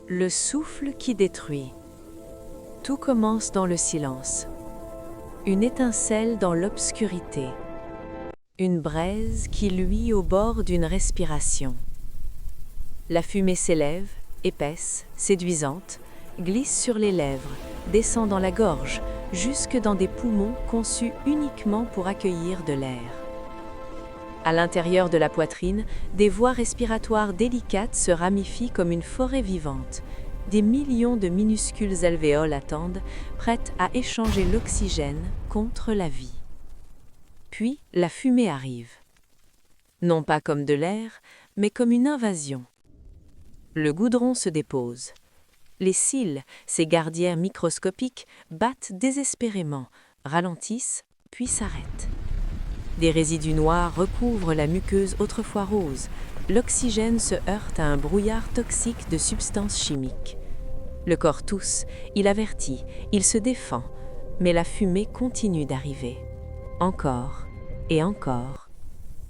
Le souffle qui détruit. Tout commence dans le silence. Une étincelle dans l'obscurité. Une braise qui luit au bord d'une respiration. La fumée s'élève, épaisse, séduisante, glisse sur les lèvres, descend dans la gorge, jusque dans des poumons conçus uniquement pour accueillir de l'air. À l'intérieur de la poitrine, des voies respiratoires délicates se ramifient comme une forêt vivante. Des millions de minuscules alvéoles attendent, prêtes à échanger l'oxygène contre la vie. Puis, la fumée arrive. Non pas comme de l'air, mais comme une invasion. Le goudron se dépose. Les cils, ces gardiens microscopiques, battent désespérément, ralentissent, puis s'arrêtent. Des résidus noirs recouvrent la muqueuse autrefois rose. L'oxygène se heurte à un brouillard toxique de substances chimiques. Le corps tousse, il avertit, il se défend, mais la fumée continue d'arriver. Encore et encore,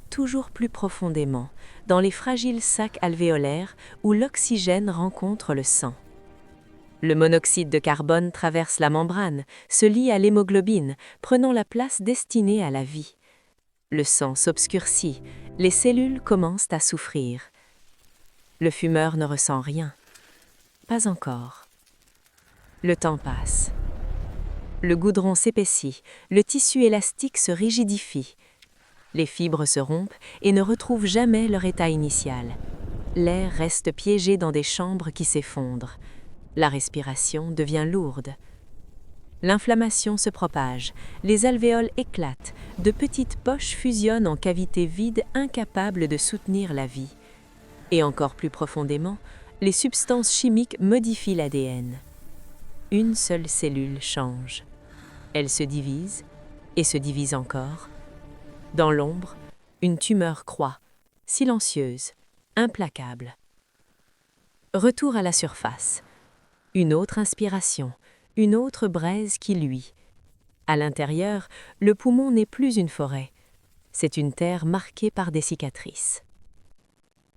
toujours plus profondément, dans les fragiles sacs alvéolaires où l'oxygène rencontre le sang. Le monoxyde de carbone traverse la membrane, se lie à l'hémoglobine, prenant la place destinée à la vie. Le sang s'obscurcit, les cellules commencent à souffrir. Le fumeur ne ressent rien. Pas encore. Le temps passe. Le goudron s'épaissit, le tissu élastique se rigidifie. Les fibres se rompent et ne retrouvent jamais leur état initial. L'air reste piégé dans des chambres qui s'effondrent. La respiration devient lourde. L'inflammation se propage, les alvéoles éclatent, de petites poches fusionnent en cavités vides incapables de soutenir la vie. Et encore plus profondément, les substances chimiques modifient l'ADN. Une seule cellule change. Elle se divise, et se divise encore. Dans l'ombre, une tumeur croît, silencieuse, implacable. Retour à la surface. Une autre inspiration. Une autre braise qui luit. À l'intérieur, le poumon n'est plus une forêt. C'est une terre marquée par des cicatrices.